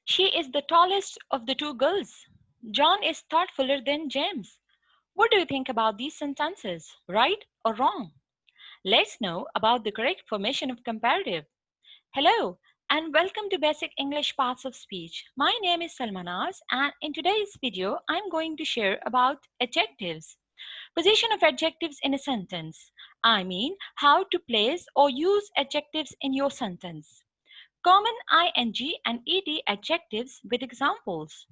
She is the tallest of the two girls. John is thoughtfuler than James. What do you think about these sentences? Right or wrong? Let's know about the correct formation of comparative. Hello and welcome to Basic English Parts of Speech. My name is Salmanaz and in today's video I'm going to share about adjectives. Position of adjectives in a sentence. I mean how to place or use adjectives in your sentence. Common ing and ed adjectives with examples.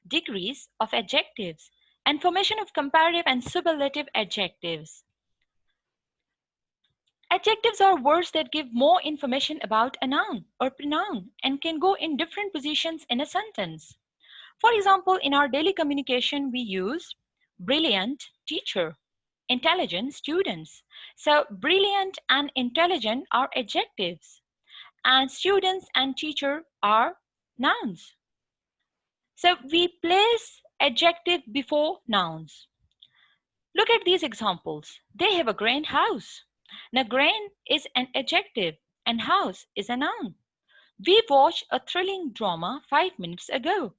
Degrees of adjectives and formation of comparative and superlative adjectives. Adjectives are words that give more information about a noun or pronoun and can go in different positions in a sentence. For example, in our daily communication, we use brilliant teacher, intelligent students. So brilliant and intelligent are adjectives and students and teacher are nouns. So we place adjective before nouns. Look at these examples. They have a grand house. Now, grand is an adjective and house is a noun. We watched a thrilling drama 5 minutes ago.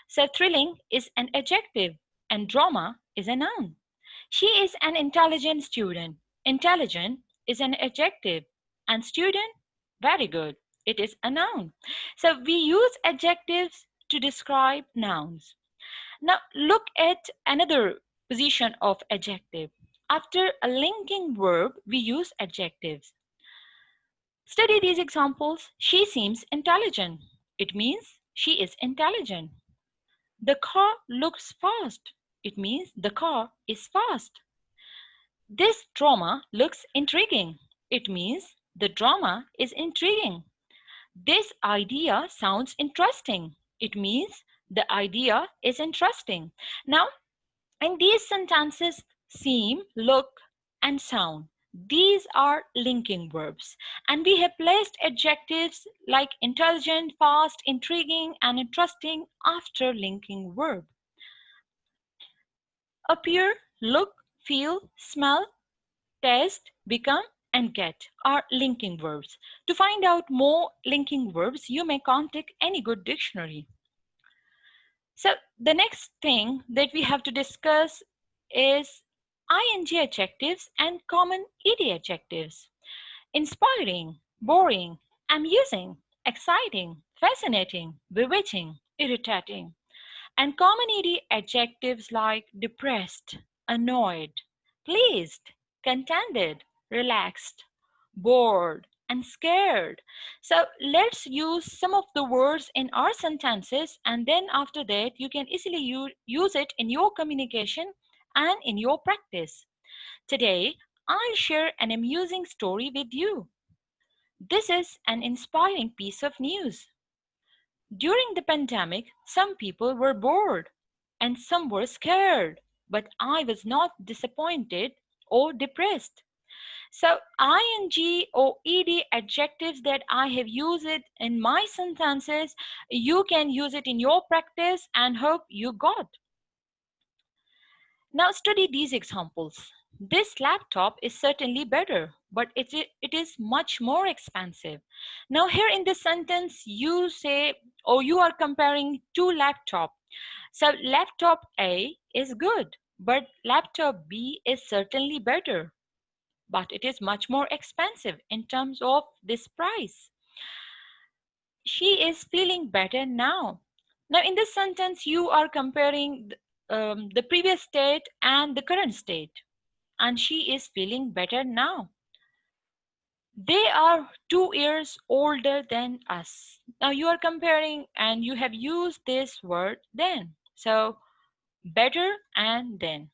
So, thrilling is an adjective and drama is a noun. She is an intelligent student. Intelligent is an adjective and student, very good. It is a noun. So, we use adjectives to describe nouns. Now look at another position of adjective. After a linking verb, we use adjectives. Study these examples. She seems intelligent. It means she is intelligent. The car looks fast. It means the car is fast. This drama looks intriguing. It means the drama is intriguing. This idea sounds interesting. It means the idea is interesting. Now, and these sentences seem, look, and sound. These are linking verbs. And we have placed adjectives like intelligent, fast, intriguing, and interesting after linking verb. Appear, look, feel, smell, taste, become, and get are linking verbs. To find out more linking verbs, you may contact any good dictionary. So the next thing that we have to discuss is ing adjectives and common ed adjectives. Inspiring, boring, amusing, exciting, fascinating, bewitching, irritating. And common ed adjectives like depressed, annoyed, pleased, contented, relaxed, bored, and scared. So let's use some of the words in our sentences, and then after that you can easily use it in your communication and in your practice. Today, I'll share an amusing story with you. This is an inspiring piece of news. During the pandemic, some people were bored and some were scared, but I was not disappointed or depressed. So ing or ed adjectives that I have used it in my sentences, you can use it in your practice and hope you got. Now study these examples. This laptop is certainly better, but it is much more expensive. Now here in this sentence, you say, or you are comparing two laptops. So laptop A is good, but laptop B is certainly better, but it is much more expensive in terms of this price. She is feeling better now. Now in this sentence, you are comparing the previous state and the current state, and she is feeling better now. They are 2 years older than us. Now you are comparing and you have used this word then. So better and then.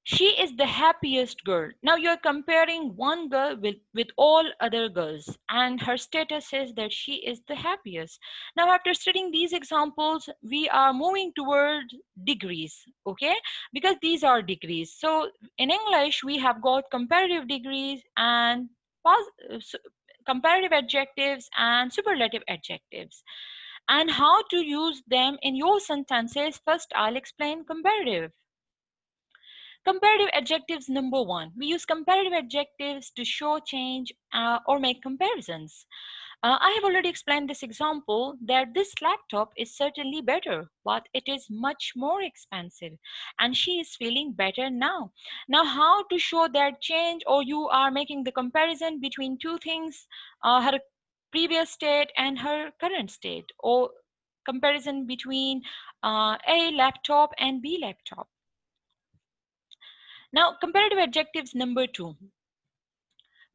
She is the happiest girl. Now you're comparing one girl with all other girls, and her status says that she is the happiest. Now after studying these examples, we are moving toward degrees, okay? Because these are degrees. So in English, we have got comparative degrees and comparative adjectives and superlative adjectives. And how to use them in your sentences, first I'll explain comparative. Comparative adjectives number one. We use comparative adjectives to show change or make comparisons. I have already explained this example that this laptop is certainly better, but it is much more expensive and she is feeling better now. Now, how to show that change, or you are making the comparison between two things, her previous state and her current state, or comparison between A laptop and B laptop. Now, comparative adjectives number 2.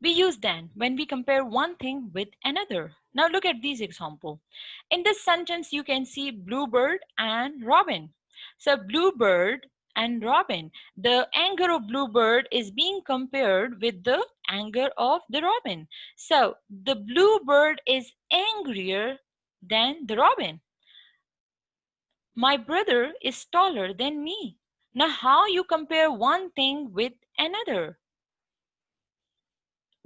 We use then when we compare one thing with another. Now look at these example. In this sentence, you can see bluebird and robin. So bluebird and robin. The anger of bluebird is being compared with the anger of the robin. So the bluebird is angrier than the robin. My brother is taller than me. Now how you compare one thing with another?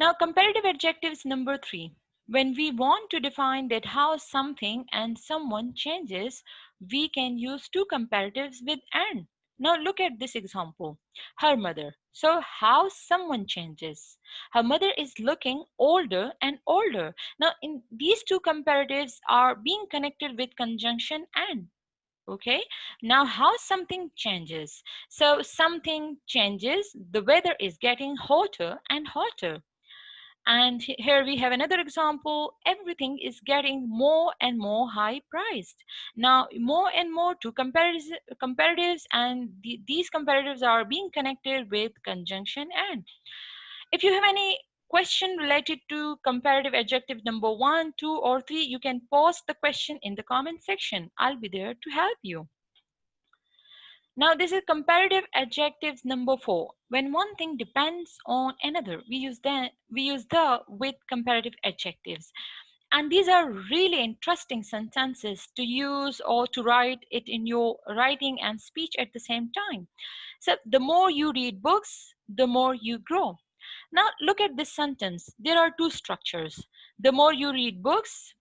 Now, comparative adjectives number 3. When we want to define that how something and someone changes, we can use two comparatives with and. Now, look at this example. Her mother. So, how someone changes. Her mother is looking older and older. Now, in these two comparatives are being connected with conjunction and. Okay, now how something changes. So, something changes, the weather is getting hotter and hotter. And here we have another example. Everything is getting more and more high priced. Now, more and more to comparatives, and these comparatives are being connected with conjunction and. If you have any question related to comparative adjective number 1, 2, or 3, you can post the question in the comment section. I'll be there to help you. Now this is comparative adjectives number 4. When one thing depends on another, we use the with comparative adjectives. And these are really interesting sentences to use or to write it in your writing and speech at the same time. So the more you read books, the more you grow. Now look at this sentence. There are two structures. The more you read books,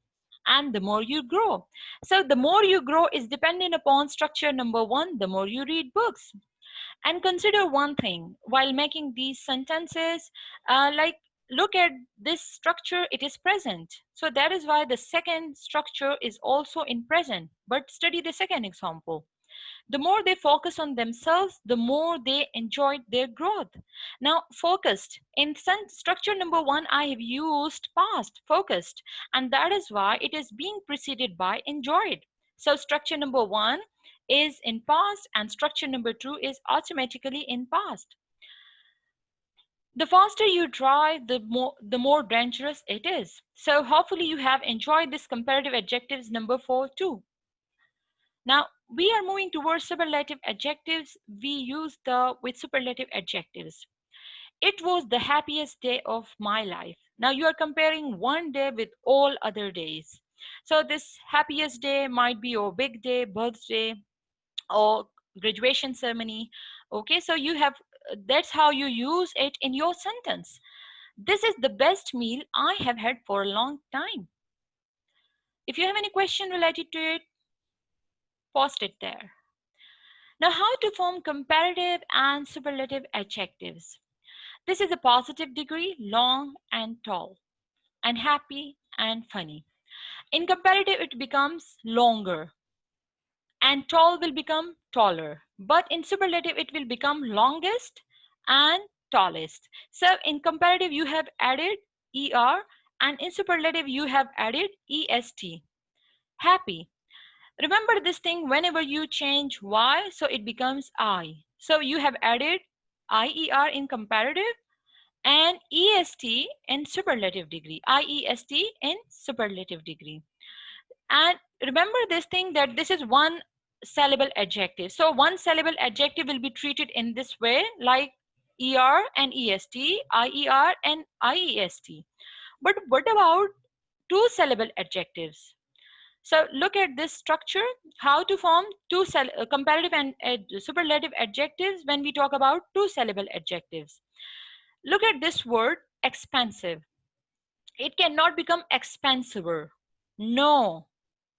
and the more you grow. So the more you grow is dependent upon structure number 1, the more you read books. And consider one thing while making these sentences, like look at this structure, it is present. So that is why the second structure is also in present. But study the second example. The more they focus on themselves, the more they enjoyed their growth. Now, focused. In structure number 1, I have used past, focused, and that is why it is being preceded by enjoyed. So, structure number 1 is in past, and structure number 2 is automatically in past. The faster you drive, the more dangerous it is. So, hopefully, you have enjoyed this comparative adjectives number 4 too. Now, we are moving towards superlative adjectives. We use the with superlative adjectives. It was the happiest day of my life. Now you are comparing one day with all other days. So this happiest day might be your big day, birthday, or graduation ceremony. Okay, so you have that's how you use it in your sentence. This is the best meal I have had for a long time. If you have any question related to it, post it there. Now, how to form comparative and superlative adjectives. This is a positive degree, long and tall, and happy and funny. In comparative, it becomes longer, and tall will become taller. But in superlative, it will become longest and tallest. So in comparative, you have added ER, and in superlative, you have added EST. Happy. Remember this thing, whenever you change Y, so it becomes I. So you have added IER in comparative and EST in superlative degree. IEST in superlative degree. And remember this thing that this is one syllable adjective. So one syllable adjective will be treated in this way, like ER and EST, IER and IEST. But what about two syllable adjectives? So look at this structure, how to form comparative and superlative adjectives when we talk about two syllable adjectives. Look at this word, expensive. It cannot become expensiver. No,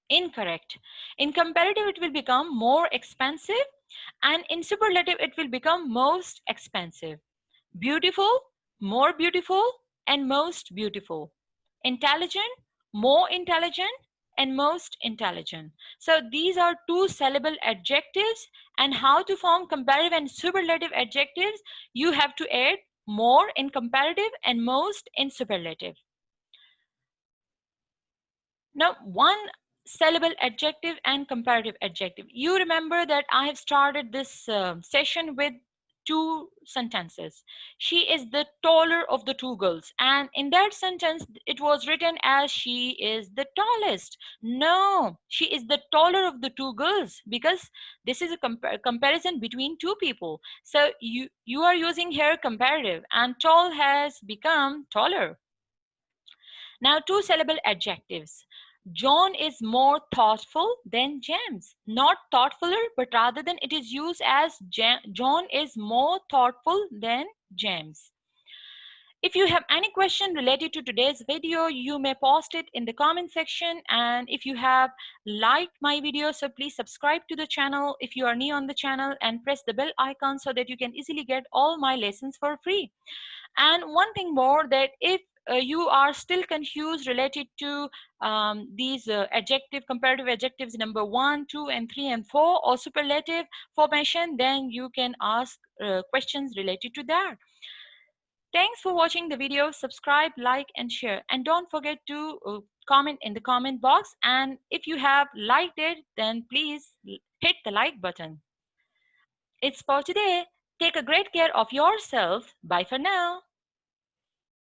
incorrect. In comparative, it will become more expensive, and in superlative, it will become most expensive. Beautiful, more beautiful, and most beautiful. Intelligent, more intelligent, and most intelligent. So these are two syllable adjectives, and how to form comparative and superlative adjectives. You have to add more in comparative and most in superlative. Now, one syllable adjective and comparative adjective. You remember that I have started this session with two sentences. She is the taller of the two girls. And in that sentence, it was written as she is the tallest. No, she is the taller of the two girls, because this is a comparison between two people. So you are using here comparative, and tall has become taller. Now, two syllable adjectives. John is more thoughtful than James. Not thoughtfuler, but rather than it is used as John is more thoughtful than James. If you have any question related to today's video, you may post it in the comment section. And if you have liked my video, so please subscribe to the channel if you are new on the channel, and press the bell icon so that you can easily get all my lessons for free. And one thing more, that if you are still confused related to these adjective, comparative adjectives number 1, 2, and 3, and 4, or superlative formation, then you can ask questions related to that. Thanks for watching the video. Subscribe, like, and share. And don't forget to comment in the comment box. And if you have liked it, then please hit the like button. It's for today. Take a great care of yourself. Bye for now.